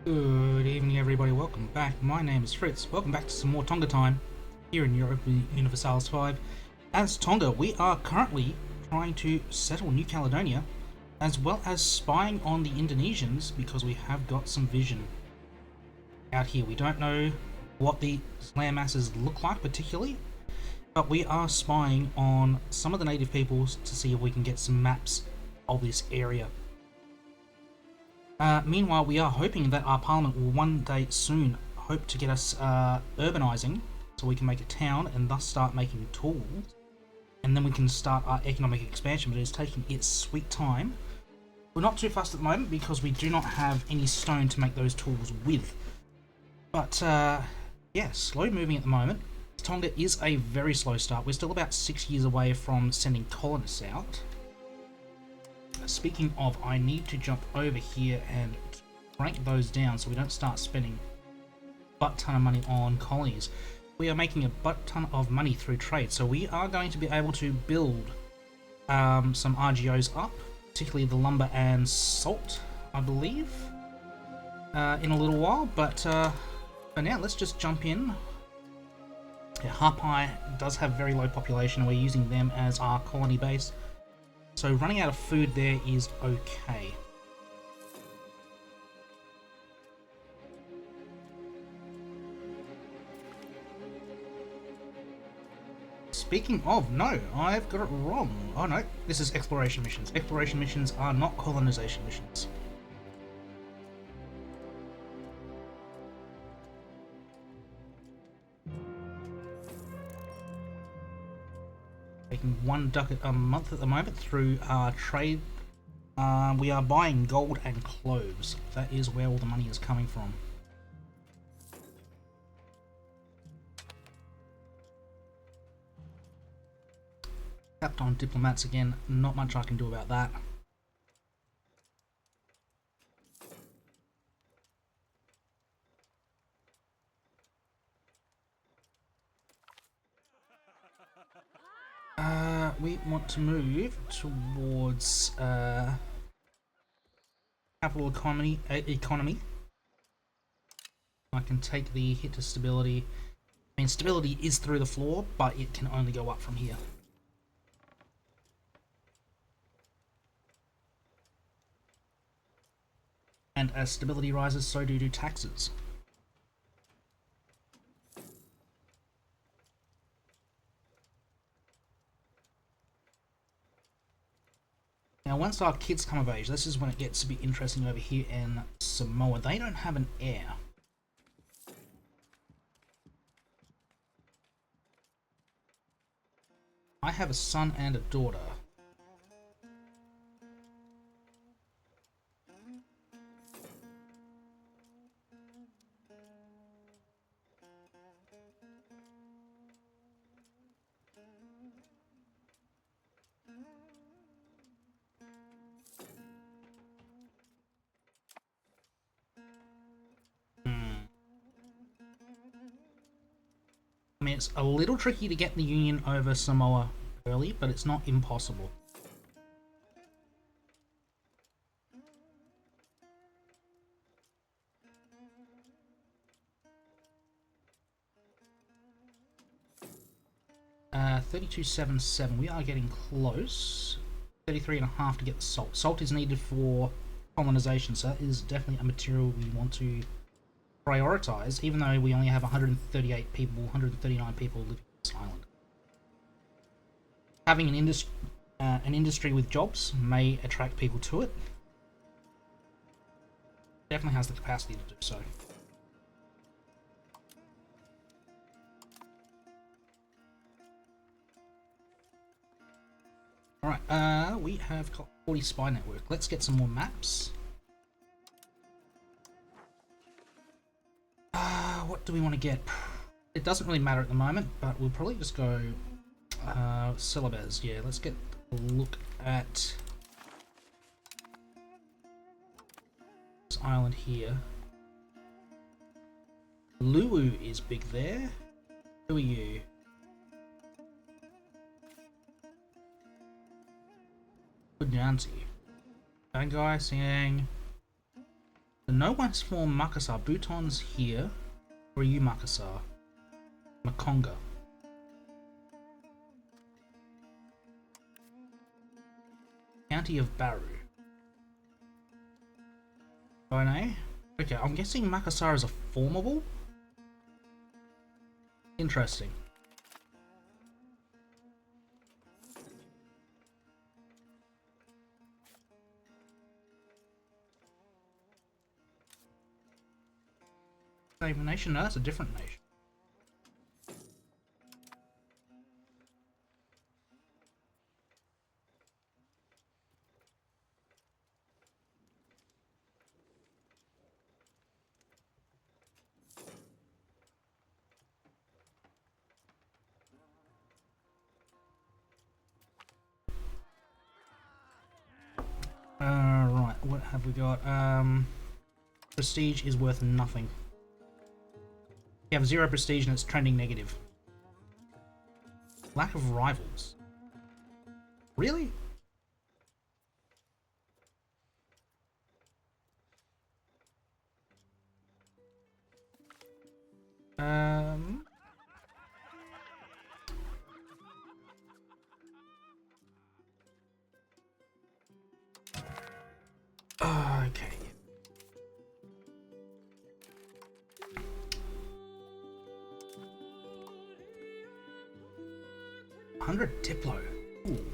Good evening, everybody. Welcome back. My name is Fritz. Welcome back to some more Tonga Time here in Europe Universalis 5. As Tonga, we are currently trying to settle New Caledonia, as well as spying on the Indonesians because we have got some vision out here. We don't know what the land masses look like particularly, but we are spying on some of the native peoples to see if we can get some maps of this area. Meanwhile, we are hoping that our parliament will one day soon hope to get us urbanising so we can make a town and thus start making tools. And then we can start our economic expansion, but it is taking its sweet time. We're not too fast at the moment because we do not have any stone to make those tools with. But yeah, slow moving at the moment. Tonga is a very slow start. We're still about 6 years away from sending colonists out. Speaking of, I need to jump over here and rank those down so we don't start spending a butt ton of money on colonies. We are making a butt ton of money through trade, so we are going to be able to build some RGOs up, particularly the lumber and salt, I believe, in a little while. But for now, let's just jump in. Yeah, Harpai does have very low population, and we're using them as our colony base. So running out of food there is okay. Speaking of, no, I've got it wrong. Oh no, this is exploration missions. Exploration missions are not colonization missions. Making one ducat a month at the moment through our trade. We are buying gold and cloves. That is where all the money is coming from. Tapped on diplomats again. Not much I can do about that. We want to move towards capital economy. I can take the hit to stability. I mean, stability is through the floor, but it can only go up from here. And as stability rises, so do taxes. Now, once our kids come of age, this is when it gets a bit interesting over here in Samoa. They don't have an heir. I have a son and a daughter. I mean, it's a little tricky to get the Union over Samoa early, but it's not impossible. 3277, we are getting close. 33.5 to get the salt. Salt is needed for colonization, so that is definitely a material we want to prioritize, even though we only have 138 people, 139 people living on this island. Having an industry with jobs may attract people to it. Definitely has the capacity to do so. Alright, we have got 40 spy network. Let's get some more maps. What do we want to get? It doesn't really matter at the moment, but we'll probably just go syllabus. Yeah, let's get a look at this island here. Luwu is big there. Who are you? Good Janzi. Bad guy saying So no one's formed Makassar. Bhutan's here. Or are you Makassar? Makonga. County of Baru. Oh no? Okay, I'm guessing Makassar is a formable? Interesting. Same nation? No, that's a different nation. Right, what have we got? Prestige is worth nothing. You have 0 prestige and it's trending negative. Lack of rivals. Really? Okay. 100 Diplo. Ooh.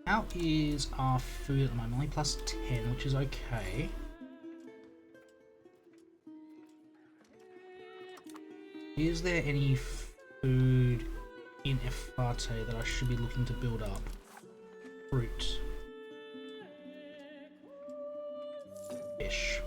How is our food at the moment? Only plus 10, which is okay. Is there any food in Efate that I should be looking to build up? Fruit. Fish.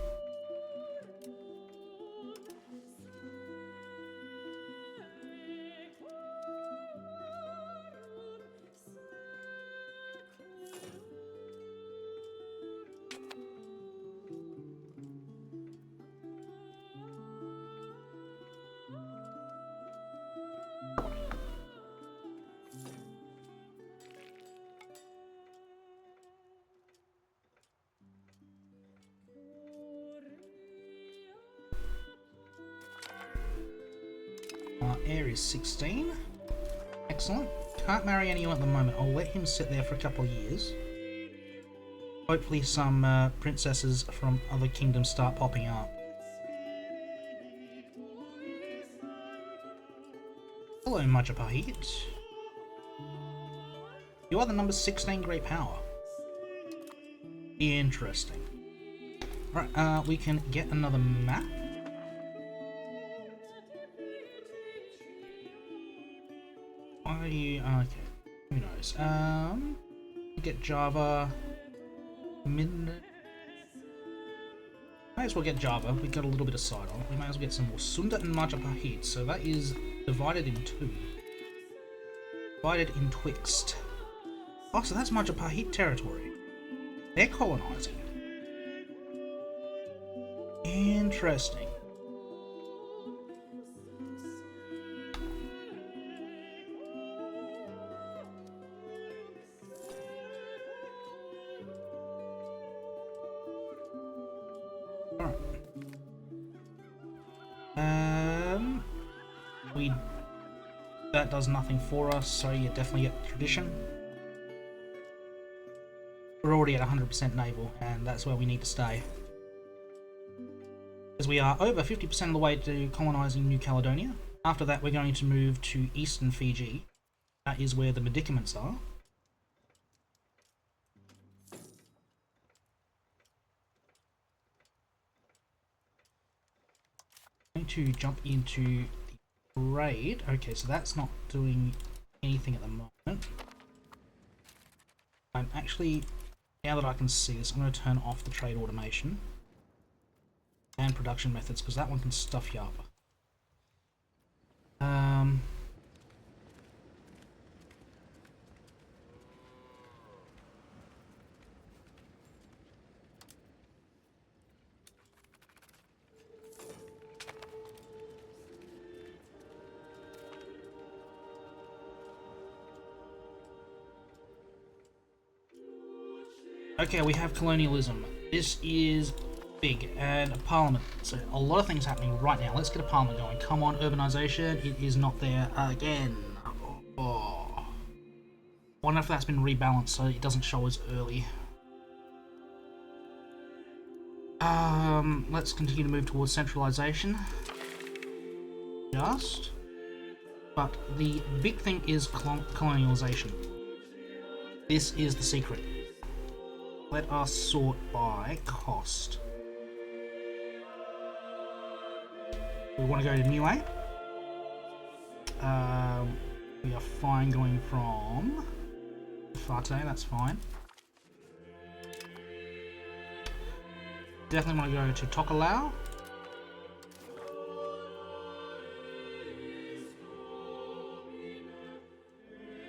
Air is 16. Excellent. Can't marry anyone at the moment. I'll let him sit there for a couple of years. Hopefully some princesses from other kingdoms start popping up. Hello, Majapahit. You are the number 16 great power. Interesting. Alright, we can get another map. Okay, who knows? Get Java. Might as well get Java. We got a little bit of side on. We might as well get some more Sunda and Majapahit. So that is divided in 2. Divided in twixt. Oh, so that's Majapahit territory. They're colonizing. Interesting. That does nothing for us, so you definitely get tradition. We're already at 100% naval, and that's where we need to stay. As we are over 50% of the way to colonising New Caledonia. After that, we're going to move to eastern Fiji. That is where the medicaments are. I'm going to jump into raid. Okay, so that's not doing anything at the moment. actually, now that I can see this, I'm going to turn off the trade automation and production methods, because that one can stuff you up. Okay, we have colonialism. This is big, and a parliament. So a lot of things happening right now. Let's get a parliament going. Come on, urbanization. It is not there again. Oh. I wonder if that's been rebalanced so it doesn't show as early. Let's continue to move towards centralization. Just. But the big thing is colonialization. This is the secret. Let us sort by cost. We want to go to Niue. We are fine going from Fate, that's fine. Definitely want to go to Tokelau.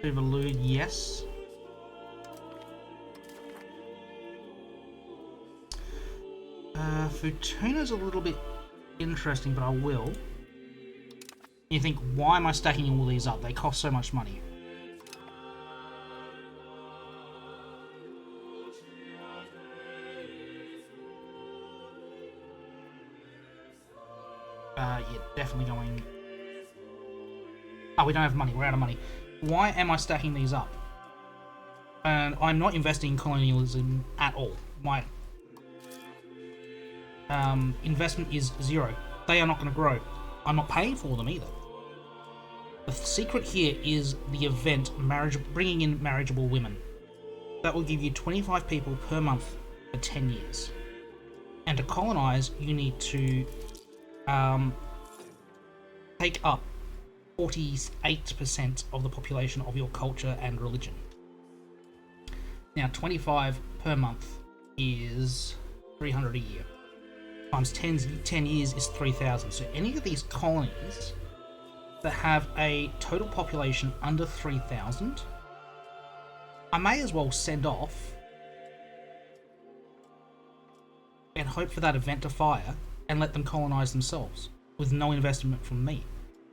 Tuvalu, yes. Futuna's a little bit interesting, but I will. You think, why am I stacking all these up? They cost so much money. Yeah, definitely going... Oh, we don't have money. We're out of money. Why am I stacking these up? And I'm not investing in colonialism at all. My investment is zero. They are not going to grow. I'm not paying for them either. The secret here is the event bringing in marriageable women. That will give you 25 people per month for 10 years. And to colonize, you need to take up 48% of the population of your culture and religion. Now, 25 per month is 300 a year. Times 10 years is 3,000. So any of these colonies that have a total population under 3,000, I may as well send off and hope for that event to fire and let them colonize themselves with no investment from me.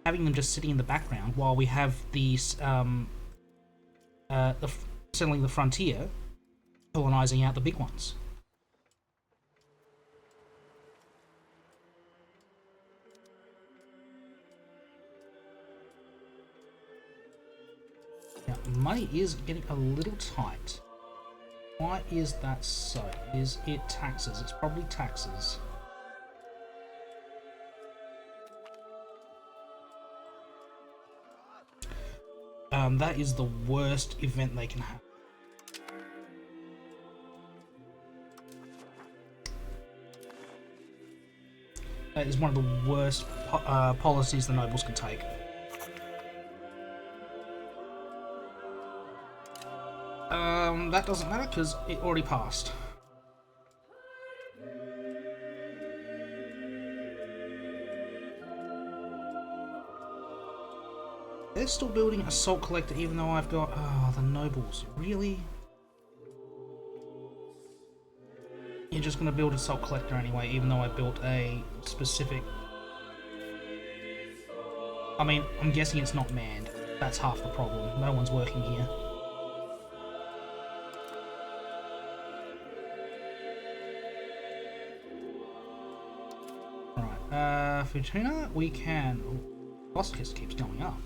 Having them just sitting in the background while we have these settling the frontier, colonizing out the big ones. Now, money is getting a little tight. Why is that so? Is it taxes? It's probably taxes. That is the worst event they can have. That is one of the worst policies the nobles can take. That doesn't matter because it already passed. They're still building a salt collector even though I've got... Oh, the nobles. Really? You're just going to build a salt collector anyway, even though I built a specific... I mean, I'm guessing it's not manned. That's half the problem. No one's working here. Alright, Futuna, we can... Cost just keeps going up.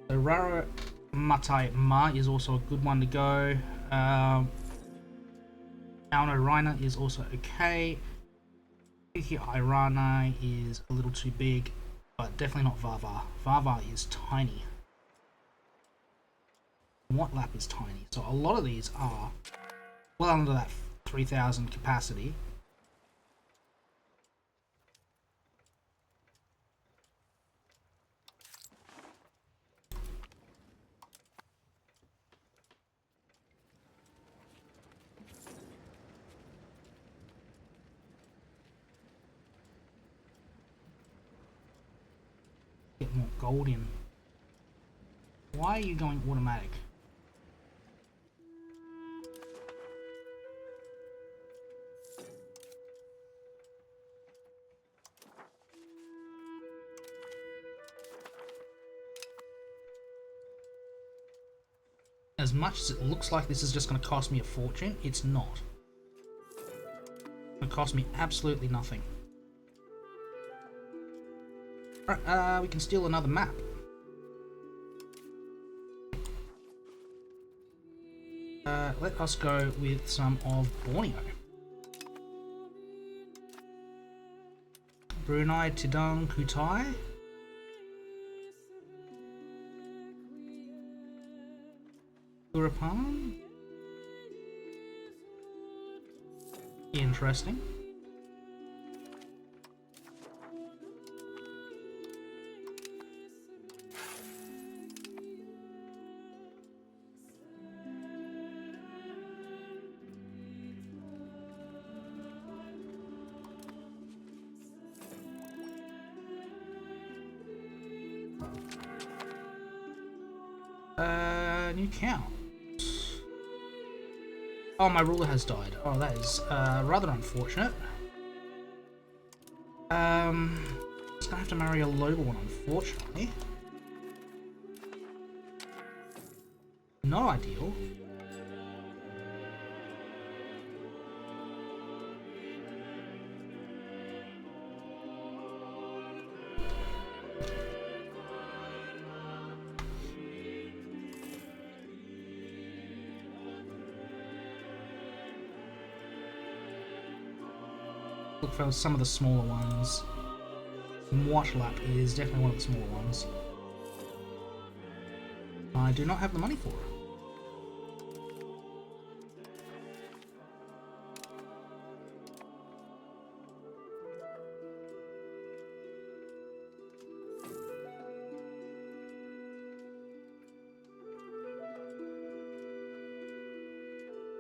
So Rara Matai Ma is also a good one to go. Aono Raina is also okay. Iki Irana is a little too big, but definitely not Vava. Vava is tiny. What lap is tiny? So a lot of these are well under that 3,000 capacity. Get more gold in. Why are you going automatic? As much as it looks like this is just going to cost me a fortune, it's not. It's going to cost me absolutely nothing. Alright, we can steal another map. Let us go with some of Borneo. Brunei, Tidung, Kutai. Urapan. Interesting. New count. Oh, my ruler has died. Oh, that is rather unfortunate. Just gonna have to marry a local one, unfortunately. Not ideal. Look for some of the smaller ones. Mwatlap is definitely one of the smaller ones. I do not have the money for it.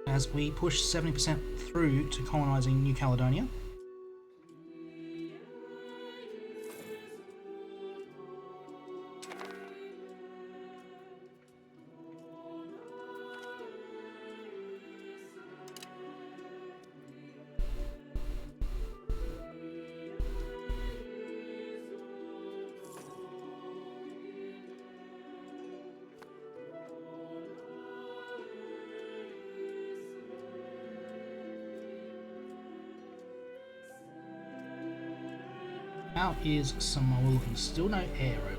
As we push 70% through to colonising New Caledonia. How is Samoa looking? Still no air over.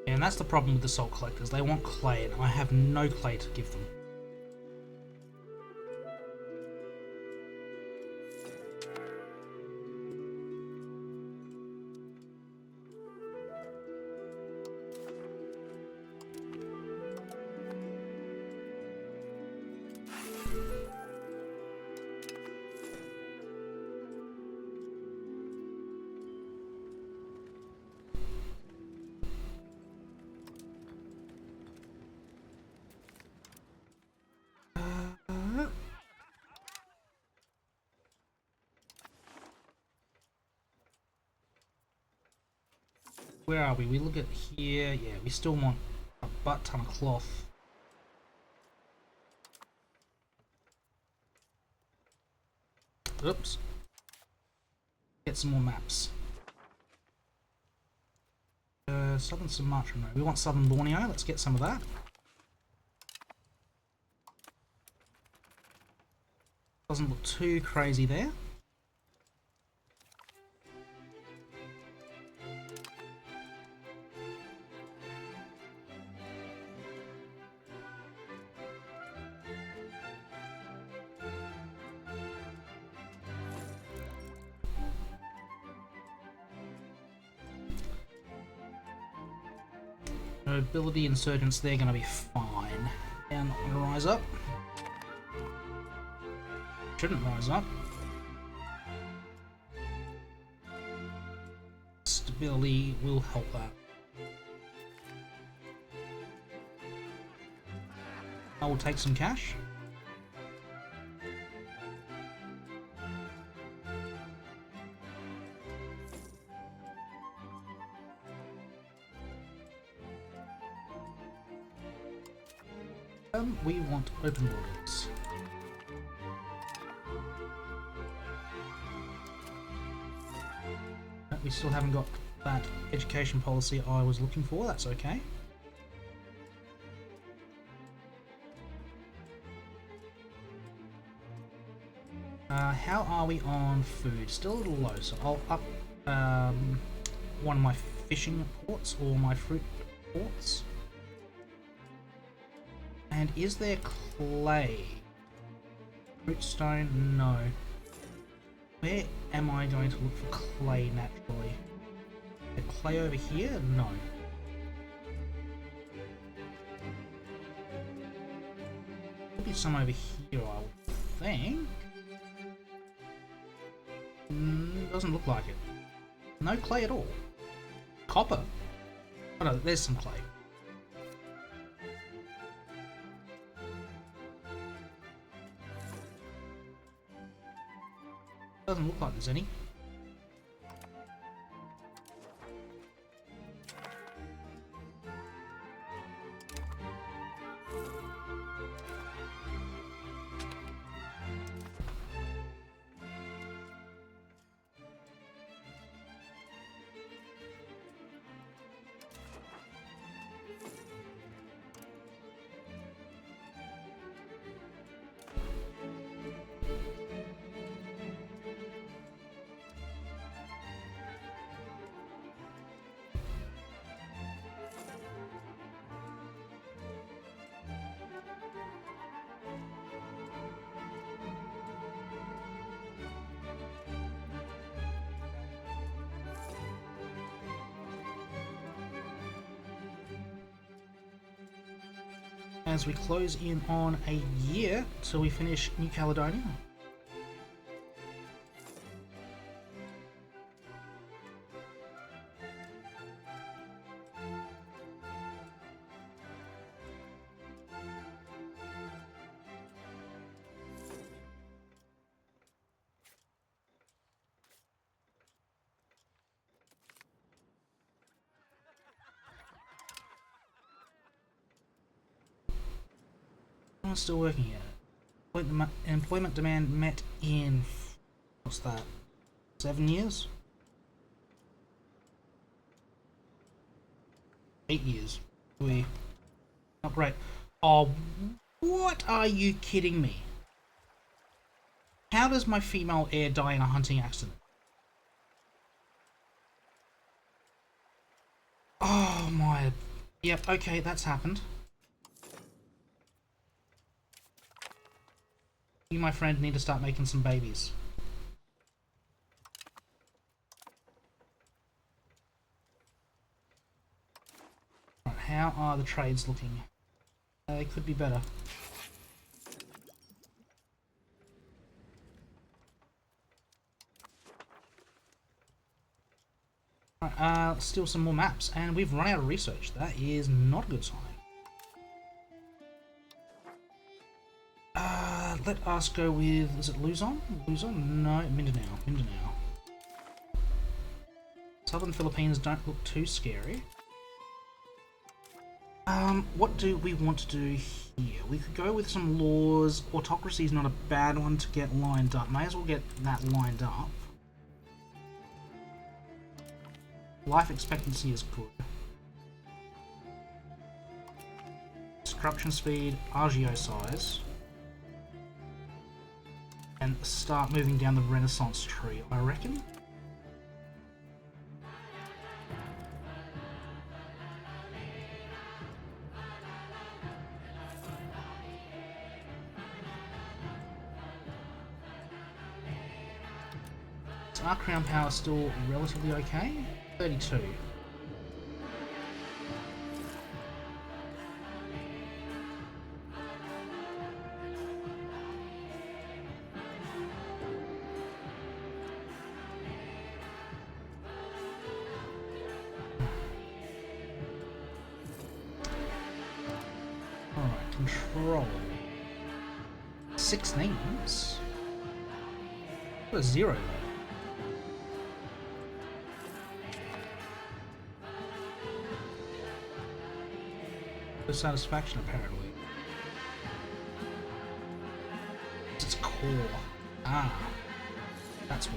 And that's the problem with the salt collectors. They want clay, and I have no clay to give them. where are we? We look at here. Yeah, we still want a butt ton of cloth. Oops. Get some more maps. Southern Sumatra. No, we want Southern Borneo. Let's get some of that. Doesn't look too crazy there. Nobility insurgents, they're going to be fine. They're not going to rise up. Shouldn't rise up. Stability will help that. I will take some cash. We want open borders. We still haven't got that education policy I was looking for, that's okay. How are we on food? Still a little low, so I'll up one of my fishing ports or my fruit ports. And is there clay? Fruitstone? No. Where am I going to look for clay naturally? The clay over here? No. There'll be some over here, I would think. Doesn't look like it. No clay at all. Copper. Oh no, there's some clay. Doesn't look like there's any. As we close in on a year till we finish New Caledonia. I'm still working here. Employment demand met in, what's that, 7 years? 8 years. Not great. Oh, what are you kidding me? How does my female heir die in a hunting accident? Oh my... Yep, okay, that's happened. You, my friend, need to start making some babies. Right, how are the trades looking? They could be better. Right, let's steal some more maps, and we've run out of research. That is not a good sign. Let us go with, is it Luzon? Luzon? No, Mindanao. Mindanao. Southern Philippines don't look too scary. What do we want to do here? We could go with some laws. Autocracy is not a bad one to get lined up. May as well get that lined up. Life expectancy is good. Construction speed, RGO size. And start moving down the Renaissance tree, I reckon. So our crown power is still relatively okay. 32. Alright, control. 6 names? What a 0 though. Satisfaction apparently. It's core. Ah, that's why.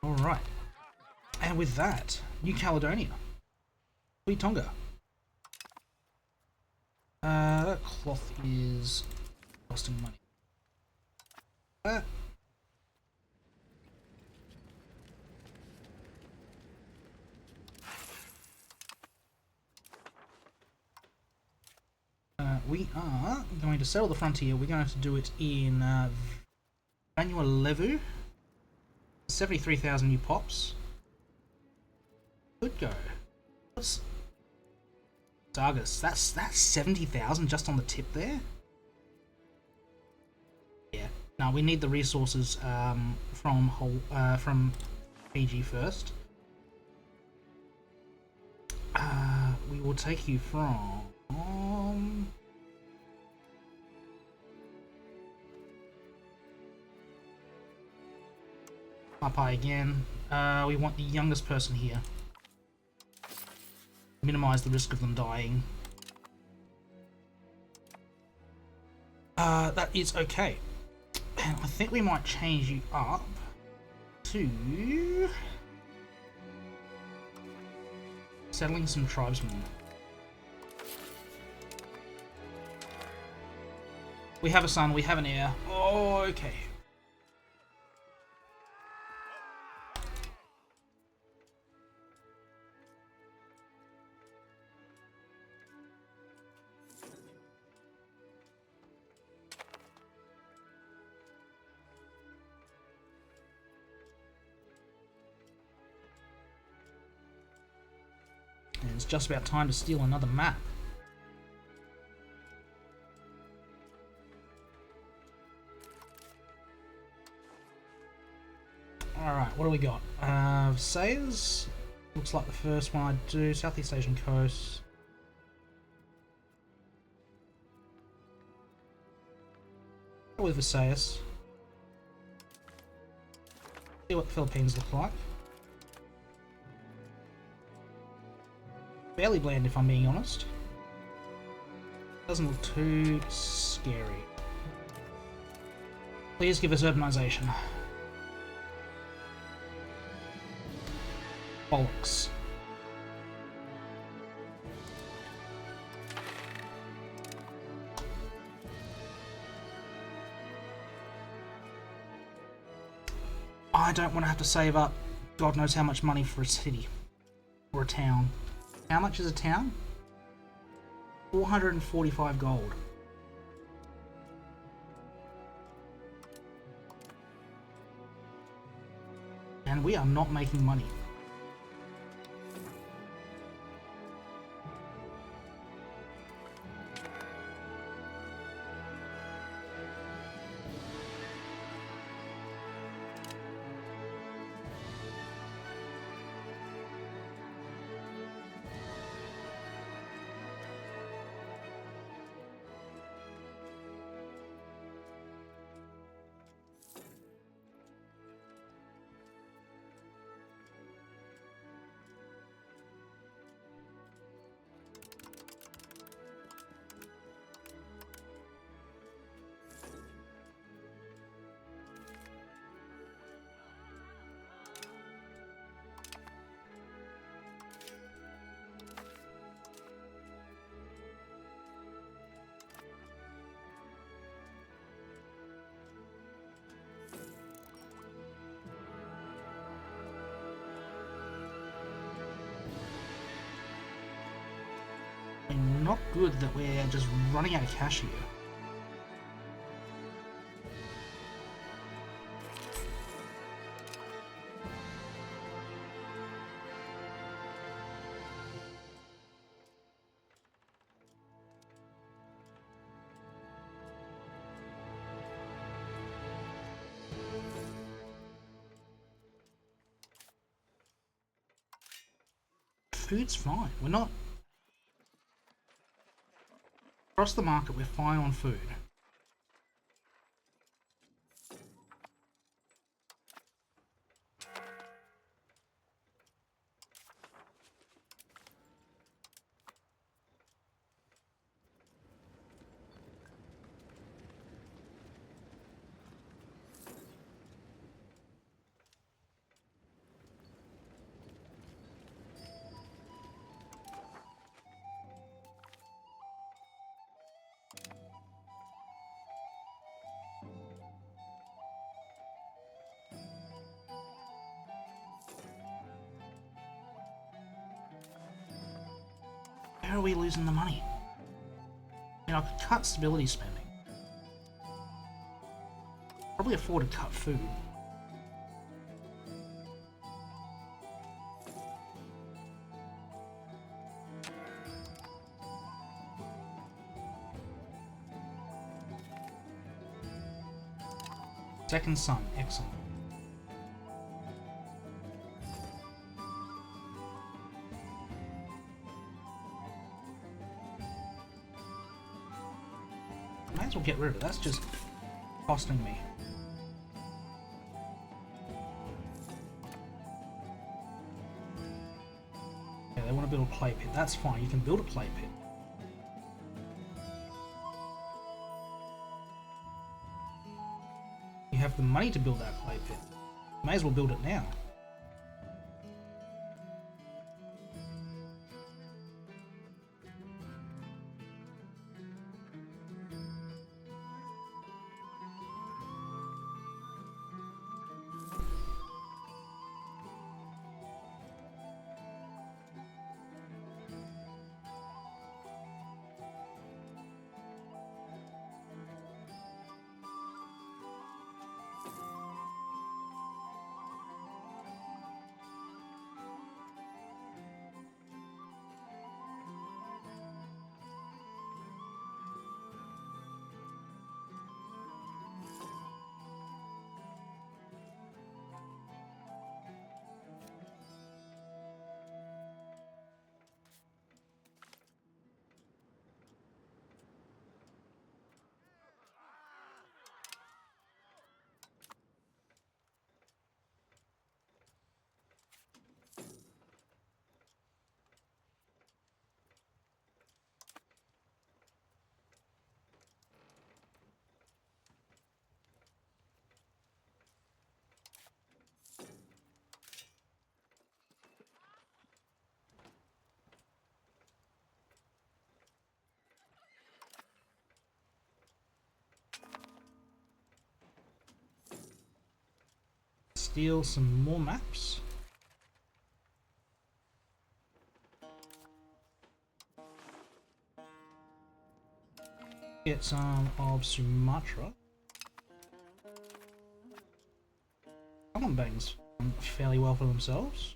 Alright, and with that, New Caledonia, Tui Tonga. That cloth is costing money. We are going to settle the frontier. We're going to do it in Vanuatu. 73,000 new pops. Good go. What's Sargus? That's 70,000 just on the tip there. Yeah. Now we need the resources from Fiji first. We will take you from up high again. We want the youngest person here. Minimize the risk of them dying. That is okay. And I think we might change you up to settling some tribesmen. We have a son, we have an heir. Oh, okay. And it's just about time to steal another map. Alright, what do we got? Visayas. Looks like the first one I do. Southeast Asian coast. Go with Visayas. See what the Philippines look like. Fairly bland if I'm being honest. Doesn't look too scary. Please give us urbanization. Bollocks. I don't want to have to save up God knows how much money for a city or a town. How much is a town? 445 gold. And we are not making money. Not good that we're just running out of cash here. Food's fine. We're not... Across the market, we're fine on food. Where are we losing the money? I mean, I could cut stability spending. Probably afford to cut food. Second son, excellent. Might as well get rid of it, that's just costing me. Okay, they want to build a clay pit, that's fine, you can build a clay pit. You have the money to build that clay pit. May as well build it now. steal some more maps. Get some of Sumatra. Common bangs fairly well for themselves.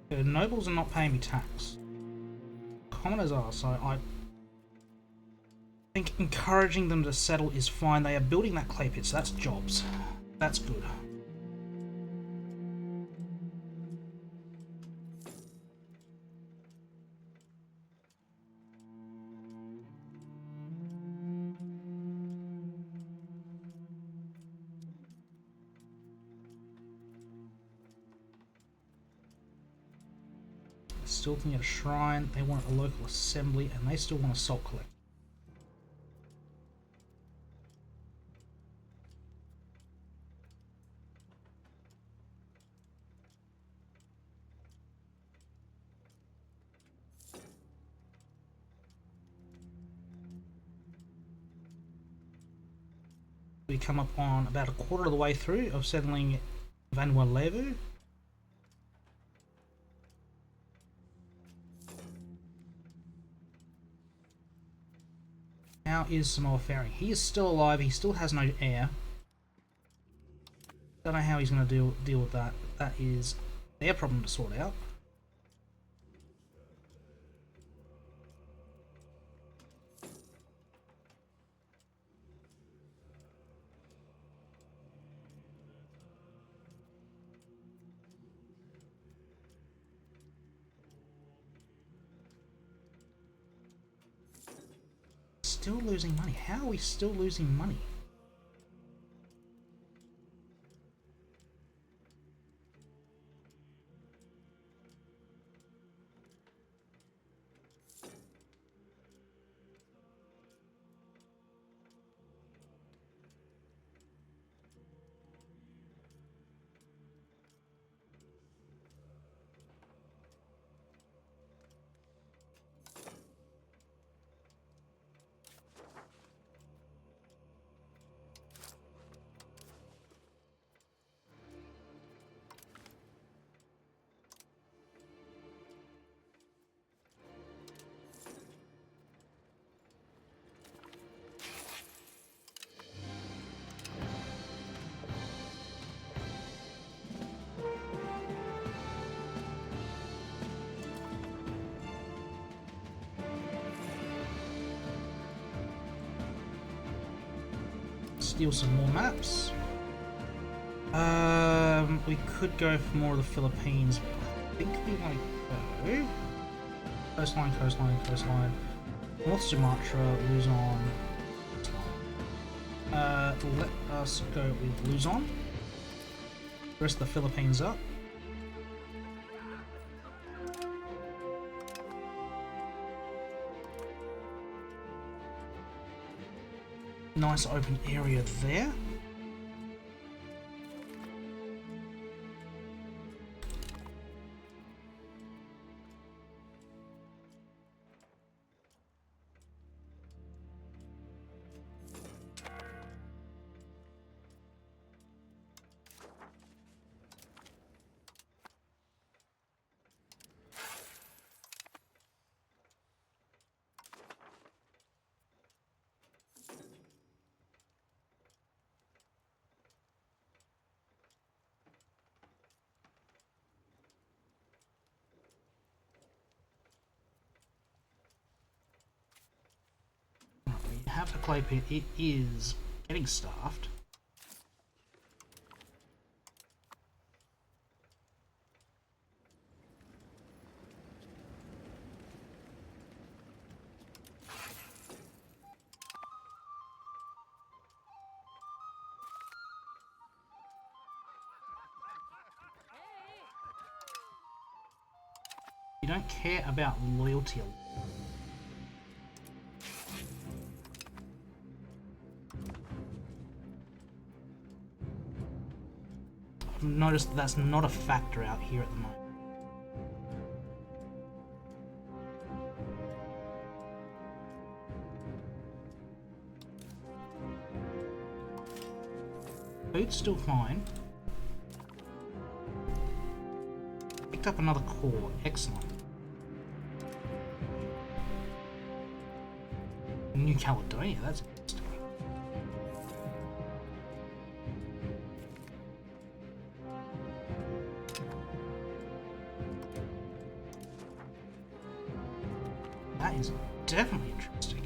The nobles are not paying me tax. Commoners are, so I think encouraging them to settle is fine. They are building that clay pit, so that's jobs. That's good. Still looking at a shrine. They want a local assembly, and they still want a salt collector. We come up on about a quarter of the way through of settling Vanuatu. How is Samoa faring? He is still alive. He still has no heir. Don't know how he's going to deal with that. That is their problem to sort out. Still losing money. How are we still losing money? Steal some more maps. We could go for more of the Philippines. I think we want to go coastline, coastline, coastline. North Sumatra, Luzon. Let us go with Luzon. The rest of the Philippines up. Nice open area there. Have the clay pit. It is getting staffed. You don't care about loyalty. I've noticed that's not a factor out here at the moment. Food's still fine. Picked up another core. Excellent. New Caledonia, that's interesting. That is definitely interesting.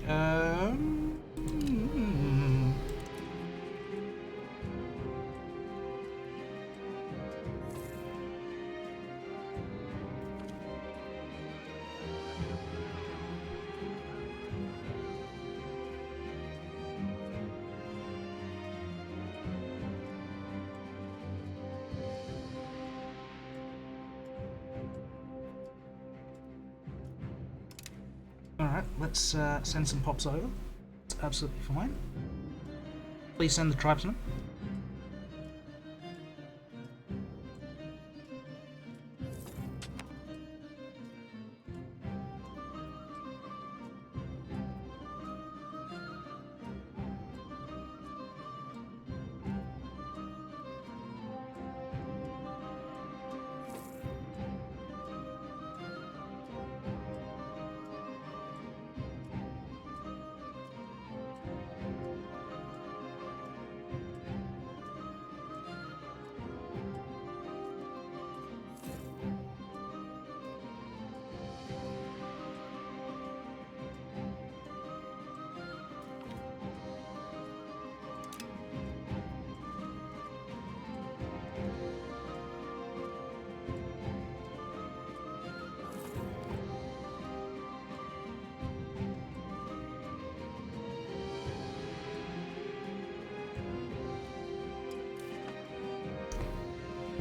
Alright, let's send some pops over. It's absolutely fine. Please send the tribesmen.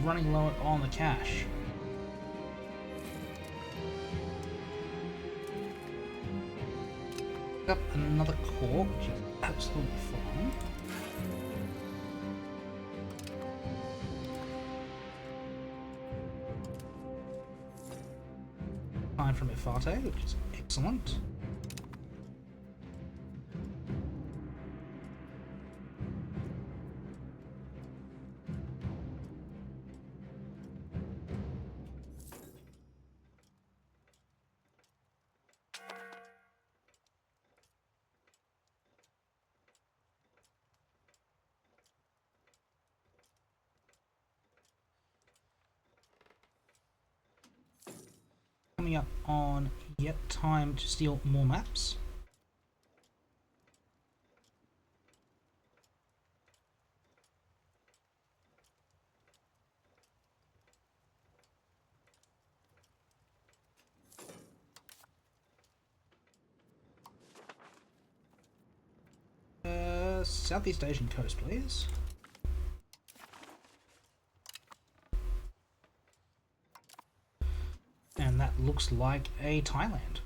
Running low on the cash. Pick up another core, which is absolutely fine. Time from Ifate, which is excellent. Coming up on yet time to steal more maps. Southeast Asian coast, please. And that looks like a Thailand.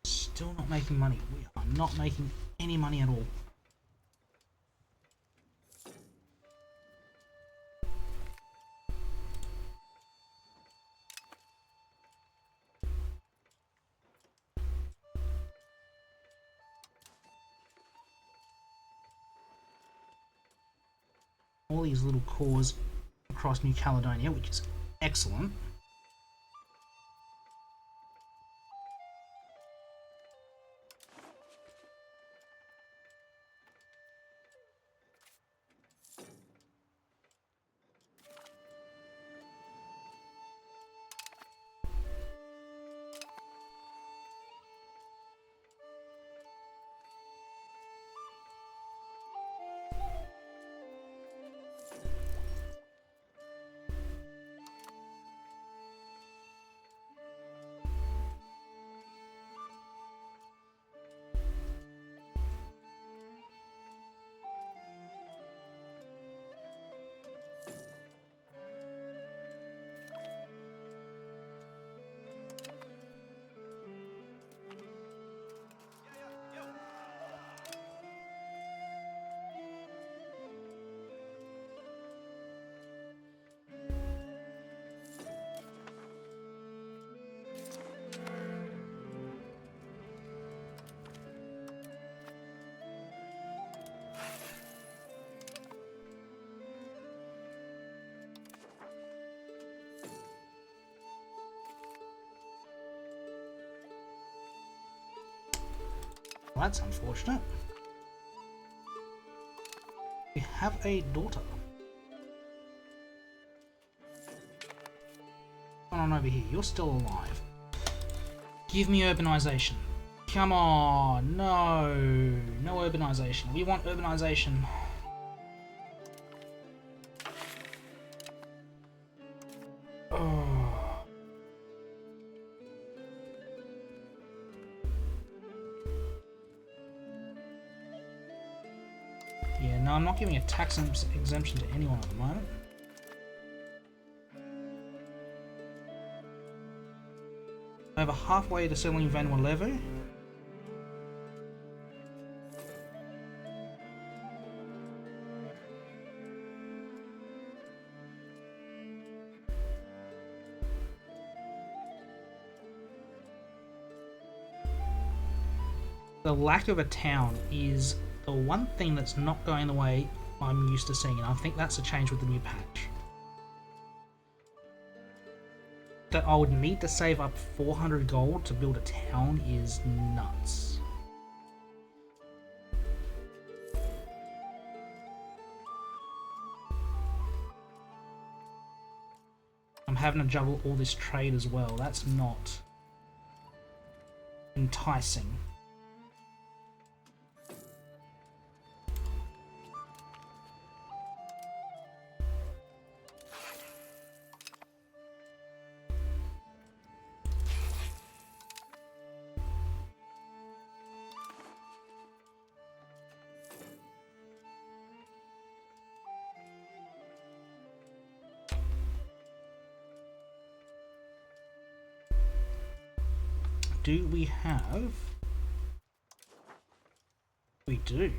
Still not making money. We are not making any money at all. All these little cores across New Caledonia, which is excellent. that's unfortunate. We have a daughter. Come on over here, you're still alive. Give me urbanization. Come on, no. No urbanization. We want urbanization. Oh. Yeah, no, I'm not giving a tax exemption to anyone at the moment. Over halfway to settling Vanuatu. The lack of a town is the one thing that's not going the way I'm used to seeing, and I think that's a change with the new patch. That I would need to save up 400 gold to build a town is nuts. I'm having to juggle all this trade as well. That's not enticing. Do we have? We do.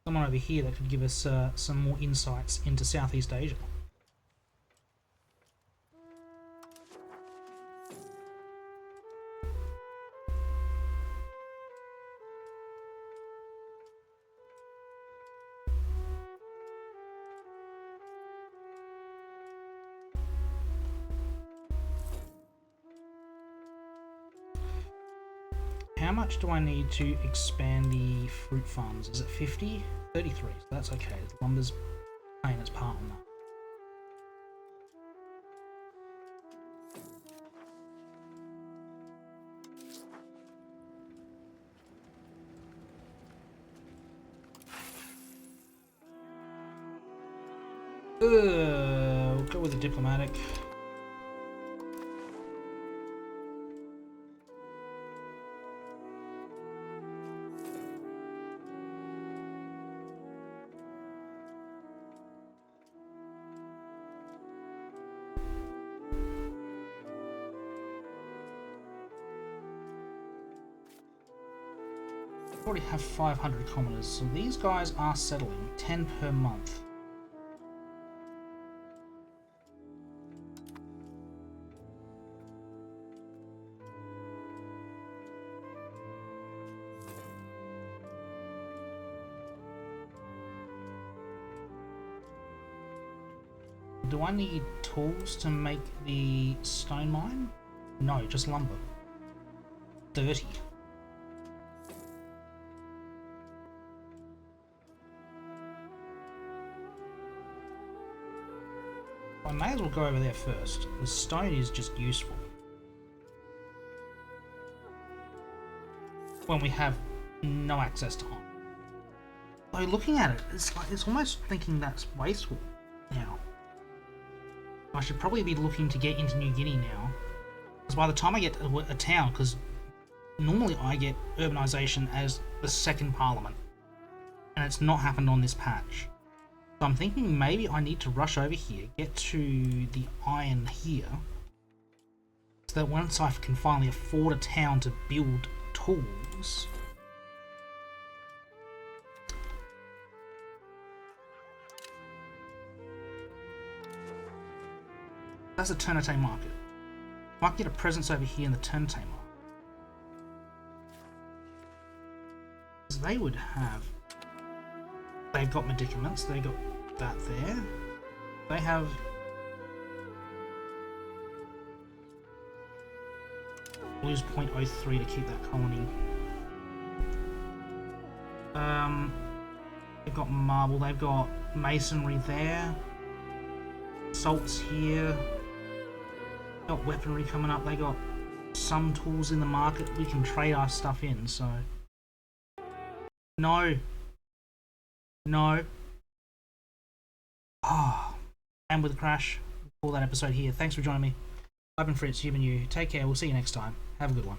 Someone over here that could give us some more insights into Southeast Asia. How much do I need to expand the fruit farms? Is it 50? 33, so that's okay. Lumber's playing its part on that. We'll go with the diplomatic. Already have 500 commoners, so these guys are settling 10 per month. Do I need tools to make the stone mine? No, just lumber. 30. I may as well go over there first. The stone is just useful when we have no access to iron. Though looking at it, it's almost thinking that's wasteful now. I should probably be looking to get into New Guinea now, because by the time I get a town, because normally I get urbanization as the second parliament, and it's not happened on this patch. So I'm thinking maybe I need to rush over here, get to the iron here, so that once I can finally afford a town to build tools, that's a Tonga Time market. Might get a presence over here in the Tonga Time market. Because they would have They've got medicaments. They got that there. They have... lose 0.03 to keep that colony. They've got marble. They've got masonry there. Salts here. Got weaponry coming up. They got some tools in the market we can trade our stuff in, so... No. No. Oh. And with a crash, we'll call that episode here. Thanks for joining me. I've been Fritz, you've been you. Take care, we'll see you next time. Have a good one.